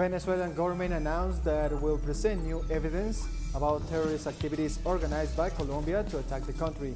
Venezuelan government announced that it will present new evidence about terrorist activities organized by Colombia to attack the country.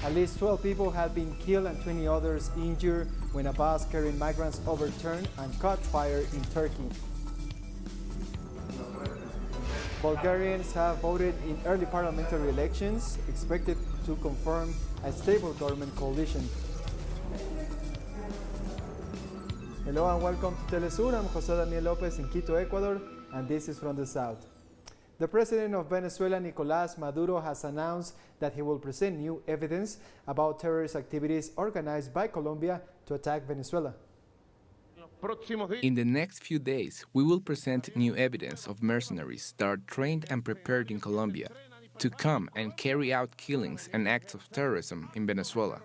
At least 12 people have been killed and 20 others injured when a bus carrying migrants overturned and caught fire in Turkey. Bulgarians have voted in early parliamentary elections, expected to confirm a stable government coalition. Hello and welcome to teleSUR. I'm José Daniel López in Quito, Ecuador, and this is from the south. The president of Venezuela, Nicolás Maduro, has announced that he will present new evidence about terrorist activities organized by Colombia to attack Venezuela. In the next few days, we will present new evidence of mercenaries that are trained and prepared in Colombia to come and carry out killings and acts of terrorism in Venezuela.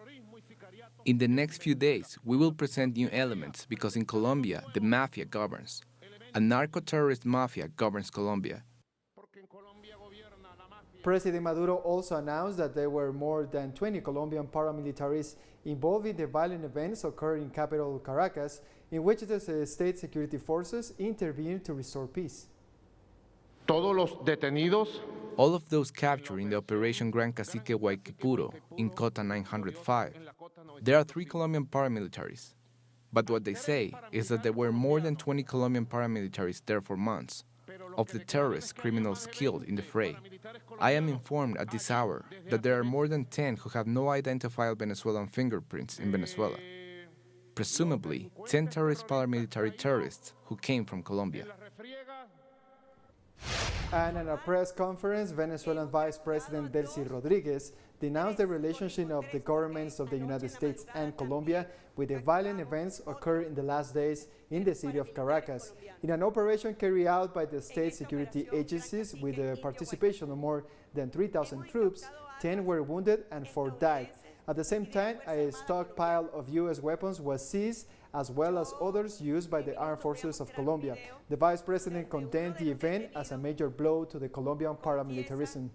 In the next few days, we will present new elements because in Colombia, the mafia governs. A narco-terrorist mafia governs Colombia. President Maduro also announced that there were more than 20 Colombian paramilitaries involved in the violent events occurring in capital Caracas, in which the state security forces intervened to restore peace. Todos los detenidos. All of those captured in the Operation Gran Cacique Guayquipuro in Cota 905. There are 3 Colombian paramilitaries. But what they say is that there were more than 20 Colombian paramilitaries there for months. Of the terrorist criminals killed in the fray, I am informed at this hour that there are more than 10 who have no identifiable Venezuelan fingerprints in Venezuela. Presumably, 10 terrorist paramilitary terrorists who came from Colombia. And in a press conference, Venezuelan Vice President Delcy Rodriguez denounced the relationship of the governments of the United States and Colombia with the violent events occurred in the last days in the city of Caracas. In an operation carried out by the state security agencies with the participation of more than 3,000 troops, 10 were wounded and 4 died. At the same time, a stockpile of U.S. weapons was seized, as well as others used by the armed forces of Colombia. The vice president condemned the event as a major blow to the Colombian paramilitarism.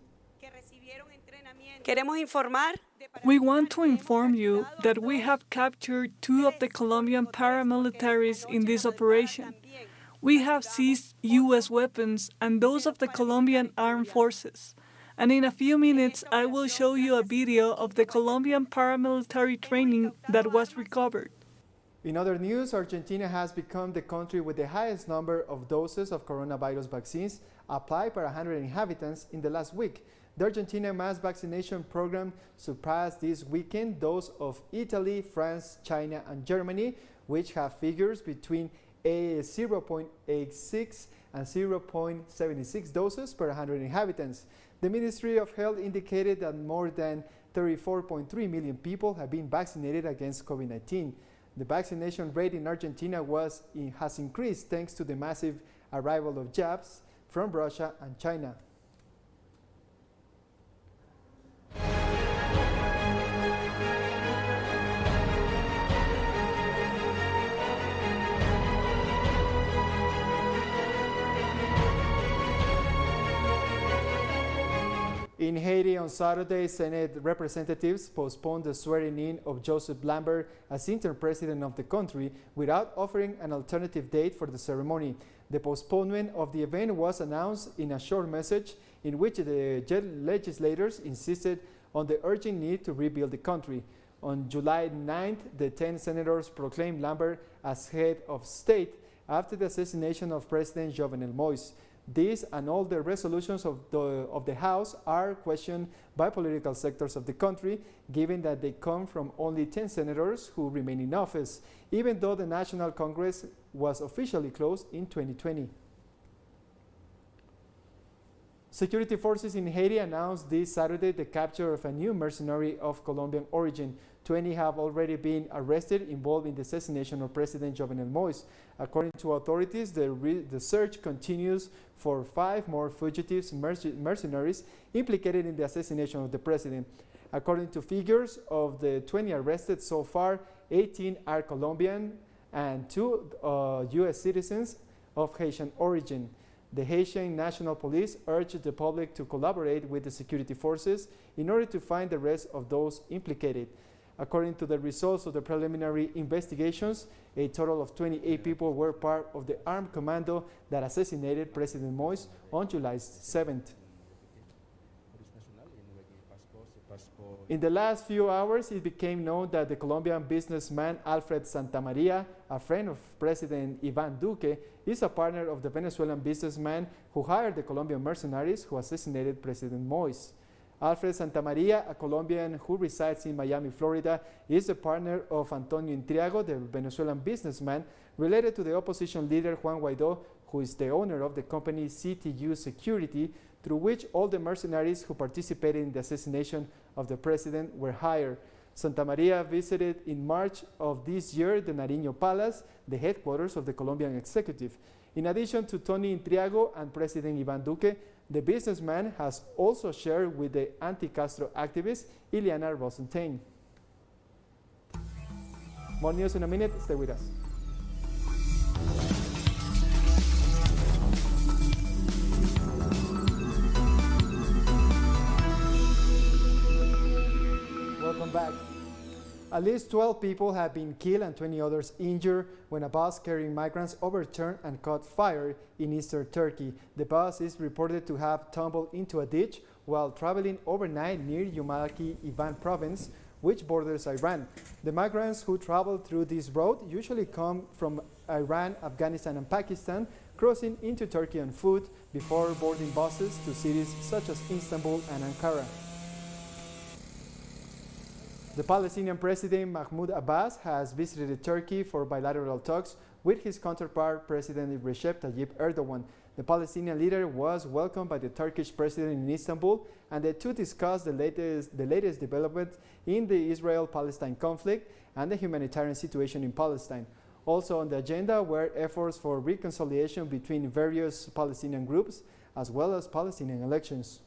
We want to inform you that we have captured 2 of the Colombian paramilitaries in this operation. We have seized U.S. weapons and those of the Colombian armed forces. And in a few minutes, I will show you a video of the Colombian paramilitary training that was recovered. In other news, Argentina has become the country with the highest number of doses of coronavirus vaccines applied per 100 inhabitants in the last week. The Argentina mass vaccination program surpassed this weekend those of Italy, France, China, and Germany, which have figures between 0.86 and 0.76 doses per 100 inhabitants. The Ministry of Health indicated that more than 34.3 million people have been vaccinated against COVID-19. The vaccination rate in Argentina has increased thanks to the massive arrival of jabs from Russia and China. In Haiti on Saturday, Senate representatives postponed the swearing-in of Joseph Lambert as interim president of the country without offering an alternative date for the ceremony. The postponement of the event was announced in a short message in which the legislators insisted on the urgent need to rebuild the country. On July 9th, the 10 senators proclaimed Lambert as head of state after the assassination of President Jovenel Moïse. These and all the resolutions of the House are questioned by political sectors of the country, given that they come from only 10 senators who remain in office, even though the National Congress was officially closed in 2020. Security forces in Haiti announced this Saturday the capture of a new mercenary of Colombian origin. 20 have already been arrested involved in the assassination of President Jovenel Moïse. According to authorities, the search continues for 5 more fugitives mercenaries implicated in the assassination of the president. According to figures, of the 20 arrested so far, 18 are Colombian and 2 U.S. citizens of Haitian origin. The Haitian National Police urged the public to collaborate with the security forces in order to find the rest of those implicated. According to the results of the preliminary investigations, a total of 28 people were part of the armed commando that assassinated President Moïse on July 7th. In the last few hours, it became known that the Colombian businessman Alfred Santamaria, a friend of President Iván Duque, is a partner of the Venezuelan businessman who hired the Colombian mercenaries who assassinated President Moïse. Alfred Santamaria, a Colombian who resides in Miami, Florida, is a partner of Antonio Intriago, the Venezuelan businessman related to the opposition leader Juan Guaidó, who is the owner of the company CTU Security, through which all the mercenaries who participated in the assassination of the president were hired. Santamaria visited in March of this year the Nariño Palace, the headquarters of the Colombian executive. In addition to Tony Intriago and President Iván Duque, the businessman has also shared with the anti-Castro activist Ileana Rosenstein. More news in a minute, stay with us. Welcome back. At least 12 people have been killed and 20 others injured when a bus carrying migrants overturned and caught fire in eastern Turkey. The bus is reported to have tumbled into a ditch while traveling overnight near Yumaki Ivan province, which borders Iran. The migrants who travel through this road usually come from Iran, Afghanistan, and Pakistan, crossing into Turkey on foot before boarding buses to cities such as Istanbul and Ankara. The Palestinian President Mahmoud Abbas has visited Turkey for bilateral talks with his counterpart, President Recep Tayyip Erdogan. The Palestinian leader was welcomed by the Turkish president in Istanbul, and the two discussed the latest development in the Israel-Palestine conflict and the humanitarian situation in Palestine. Also on the agenda were efforts for reconciliation between various Palestinian groups, as well as Palestinian elections.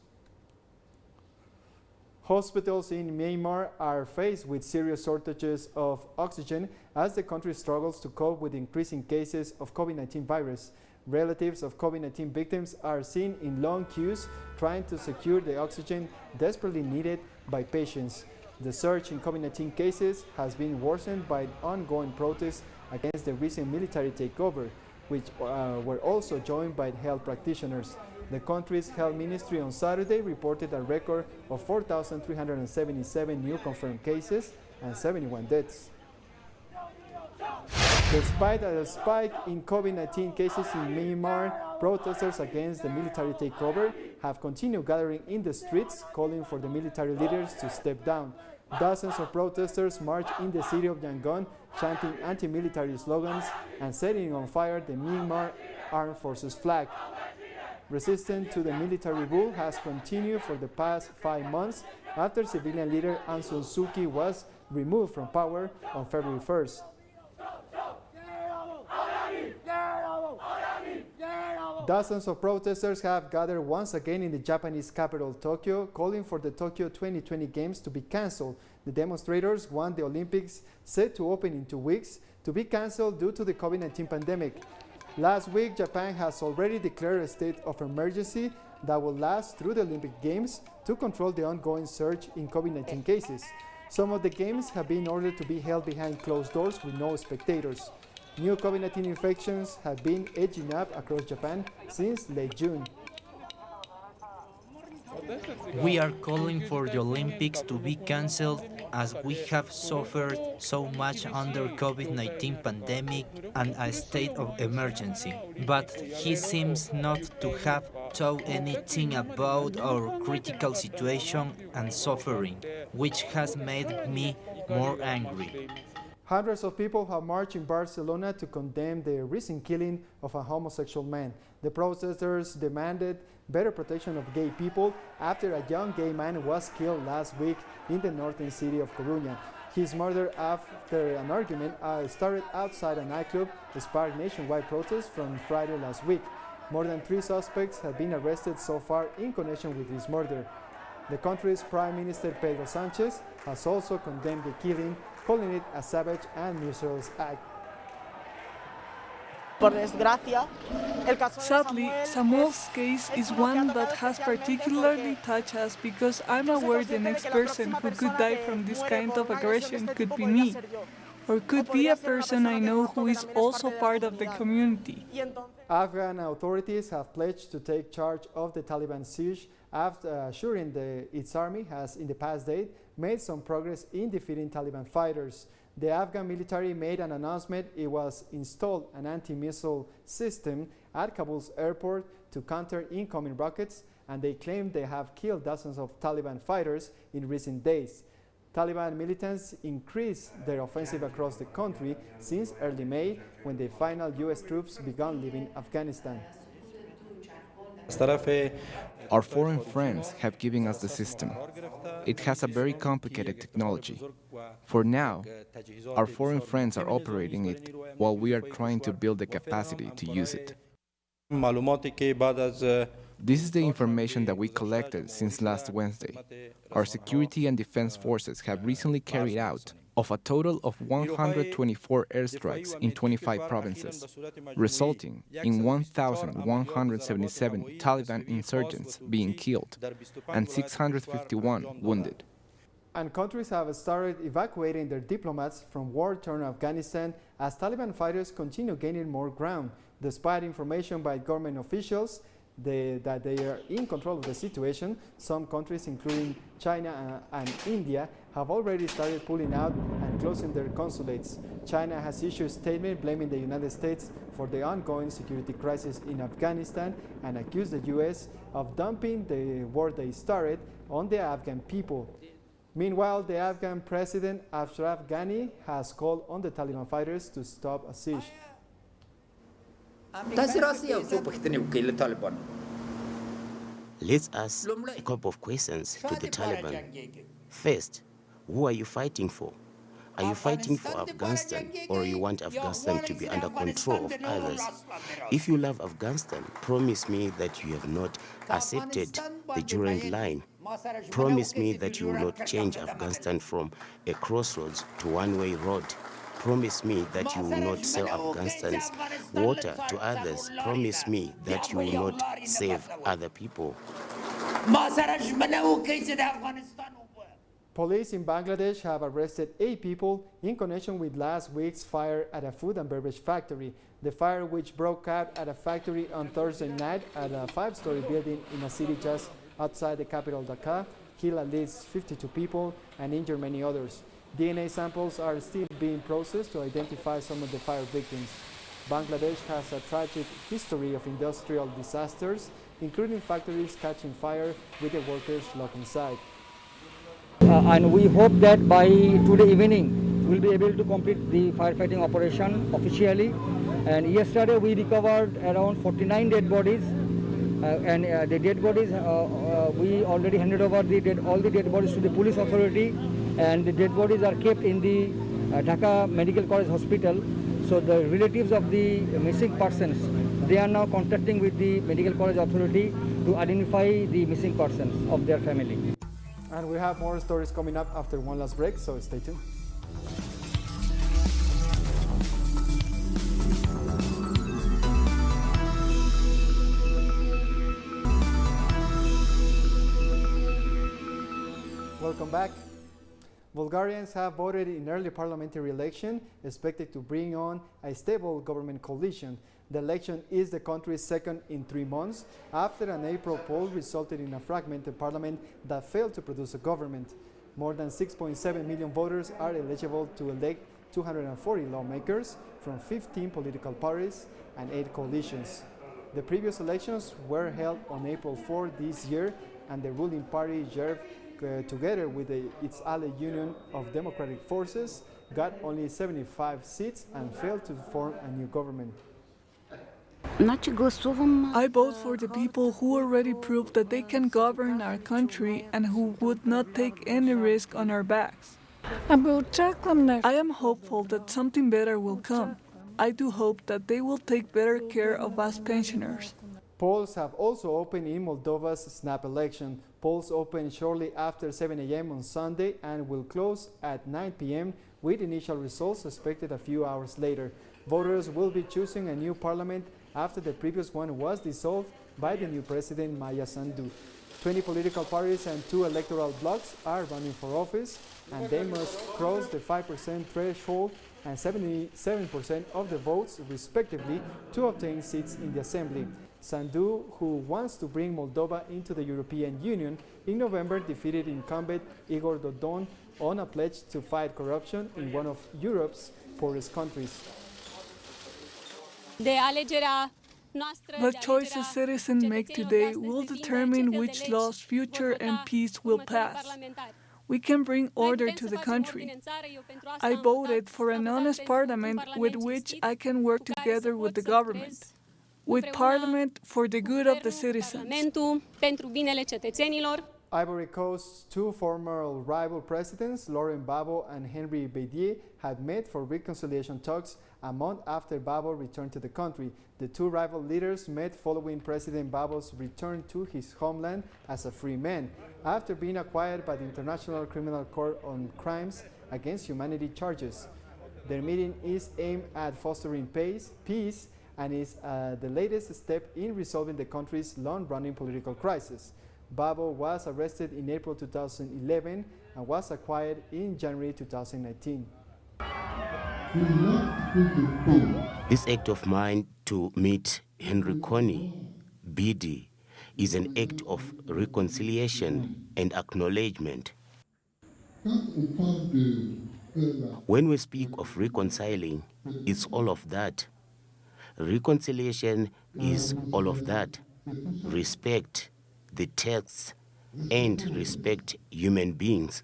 Hospitals in Myanmar are faced with serious shortages of oxygen as the country struggles to cope with increasing cases of COVID-19 virus. Relatives of COVID-19 victims are seen in long queues trying to secure the oxygen desperately needed by patients. The surge in COVID-19 cases has been worsened by ongoing protests against the recent military takeover, which were also joined by health practitioners. The country's health ministry on Saturday reported a record of 4,377 new confirmed cases and 71 deaths. Despite a spike in COVID-19 cases in Myanmar, protesters against the military takeover have continued gathering in the streets, calling for the military leaders to step down. Dozens of protesters marched in the city of Yangon, chanting anti-military slogans and setting on fire the Myanmar Armed Forces flag. Resistance to the military rule has continued for the past 5 months after civilian leader Aung San Suu Kyi was removed from power on February 1st. Dozens of protesters have gathered once again in the Japanese capital, Tokyo, calling for the Tokyo 2020 Games to be cancelled. The demonstrators want the Olympics, set to open in 2 weeks, to be cancelled due to the COVID-19 pandemic. Last week, Japan has already declared a state of emergency that will last through the Olympic Games to control the ongoing surge in COVID-19 cases. Some of the games have been ordered to be held behind closed doors with no spectators. New COVID-19 infections have been edging up across Japan since late June. We are calling for the Olympics to be cancelled as we have suffered so much under COVID-19 pandemic and a state of emergency. But he seems not to have thought anything about our critical situation and suffering, which has made me more angry. Hundreds of people have marched in Barcelona to condemn the recent killing of a homosexual man. The protesters demanded better protection of gay people after a young gay man was killed last week in the northern city of Coruña. His murder after an argument started outside a nightclub sparked nationwide protests from Friday last week. More than 3 suspects have been arrested so far in connection with his murder. The country's Prime Minister Pedro Sánchez has also condemned the killing, calling it a savage and merciless act. Sadly, Samuel's case is one that has particularly touched us because I'm aware the next person who could die from this kind of aggression could be me, or could be a person I know who is also part of the community. Afghan authorities have pledged to take charge of the Taliban siege after assuring its army has in the past day made some progress in defeating Taliban fighters. The Afghan military made an announcement it was installed an anti-missile system at Kabul's airport to counter incoming rockets, and they claim they have killed dozens of Taliban fighters in recent days. Taliban militants increased their offensive across the country since early May, when the final U.S. troops began leaving Afghanistan. Our foreign friends have given us the system. It has a very complicated technology. For now, our foreign friends are operating it while we are trying to build the capacity to use it. This is the information that we collected since last Wednesday. Our security and defense forces have recently carried out of a total of 124 airstrikes in 25 provinces, resulting in 1,177 Taliban insurgents being killed and 651 wounded. And countries have started evacuating their diplomats from war-torn Afghanistan as Taliban fighters continue gaining more ground, despite information by government officials that they are in control of the situation. Some countries, including China and India, have already started pulling out and closing their consulates. China has issued a statement blaming the United States for the ongoing security crisis in Afghanistan and accused the U.S. of dumping the war they started on the Afghan people. Meanwhile, the Afghan president Ashraf Ghani has called on the Taliban fighters to stop a siege. Let's ask a couple of questions to the Taliban. First, who are you fighting for? Are you fighting for Afghanistan, or you want Afghanistan to be under control of others? If you love Afghanistan, promise me that you have not accepted the Durand line. Promise me that you will not change Afghanistan from a crossroads to one-way road. Promise me that you will not sell Afghanistan's water to others. Promise me that you will not save other people. Police in Bangladesh have arrested 8 people in connection with last week's fire at a food and beverage factory. The fire, which broke out at a factory on Thursday night at a 5-story building in a city just outside the capital Dhaka, killed at least 52 people and injured many others. DNA samples are still being processed to identify some of the fire victims. Bangladesh has a tragic history of industrial disasters, including factories catching fire with the workers locked inside. And we hope that by today evening we'll be able to complete the firefighting operation officially. And yesterday we recovered around 49 dead bodies, and the dead bodies we already handed over all the dead bodies to the police authority, and the dead bodies are kept in the Dhaka Medical College Hospital. So the relatives of the missing persons, they are now contacting with the Medical College Authority to identify the missing persons of their family. And we have more stories coming up after one last break, so stay tuned. Welcome back. Bulgarians have voted in early parliamentary election, expected to bring on a stable government coalition. The election is the country's second in 3 months, after an April poll resulted in a fragmented parliament that failed to produce a government. More than 6.7 million voters are eligible to elect 240 lawmakers from 15 political parties and 8 coalitions. The previous elections were held on April 4 this year, and the ruling party, JERV, together with its ally Union of Democratic Forces, got only 75 seats and failed to form a new government. I vote for the people who already proved that they can govern our country and who would not take any risk on our backs. I am hopeful that something better will come. I do hope that they will take better care of us pensioners. Polls have also opened in Moldova's snap election. Polls opened shortly after 7 a.m. on Sunday and will close at 9 p.m. with initial results expected a few hours later. Voters will be choosing a new parliament after the previous one was dissolved by the new president, Maya Sandu. 20 political parties and 2 electoral blocs are running for office, and they must cross the 5% threshold and 77% of the votes, respectively, to obtain seats in the assembly. Sandu, who wants to bring Moldova into the European Union, in November defeated incumbent Igor Dodon on a pledge to fight corruption in one of Europe's poorest countries. The choices citizens make today will determine which laws future MPs will pass. We can bring order to the country. I voted for an honest parliament with which I can work together with the government, with parliament for the good of the citizens. Ivory Coast's 2 former rival presidents, Laurent Gbagbo and Henri Bédier, had met for reconciliation talks a month after Gbagbo returned to the country. The 2 rival leaders met following President Gbagbo's return to his homeland as a free man, after being acquitted by the International Criminal Court on crimes against humanity charges. Their meeting is aimed at fostering peace and is the latest step in resolving the country's long-running political crisis. Gbagbo was arrested in April 2011 and was acquitted in January 2019. This act of mine to meet Henry Bidi is an act of reconciliation and acknowledgement. When we speak of reconciling, it's all of that. Reconciliation is all of that. Respect the texts and respect human beings.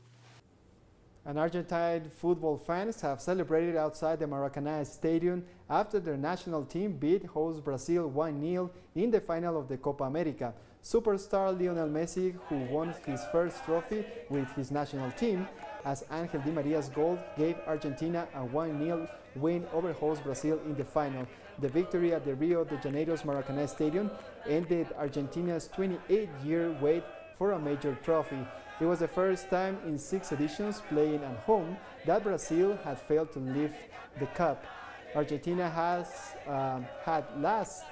And Argentine football fans have celebrated outside the Maracanã Stadium after their national team beat host Brazil 1-0 in the final of the Copa America. Superstar Lionel Messi, who won his first trophy with his national team, as Angel Di Maria's goal gave Argentina a 1-0 win over host Brazil in the final. The victory at the Rio de Janeiro's Maracanã Stadium ended Argentina's 28-year wait for a major trophy. It was the first time in 6 editions playing at home that Brazil had failed to lift the cup. Argentina has had last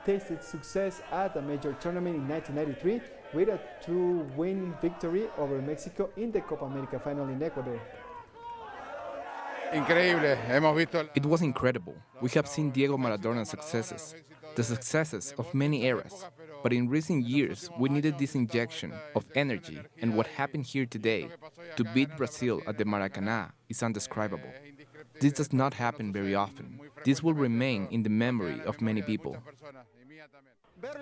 tasted success at a major tournament in 1993 with a 2-win victory over Mexico in the Copa America final in Ecuador. It was incredible. We have seen Diego Maradona's successes, the successes of many eras. But in recent years, we needed this injection of energy, and what happened here today, to beat Brazil at the Maracanã, is indescribable. This does not happen very often. This will remain in the memory of many people.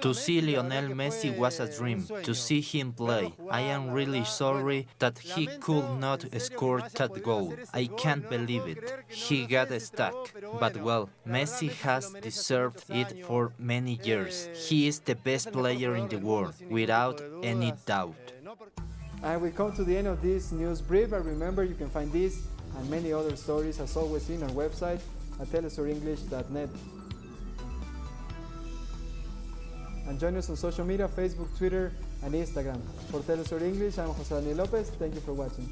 To see Lionel Messi was a dream, to see him play. I am really sorry that he could not score that goal. I can't believe it. He got stuck. But well, Messi has deserved it for many years. He is the best player in the world, without any doubt. And we come to the end of this news brief, but remember you can find this and many other stories as always in our website at telesurenglish.net. And join us on social media, Facebook, Twitter, and Instagram. For TeleSUR English, I'm Jose Daniel Lopez. Thank you for watching.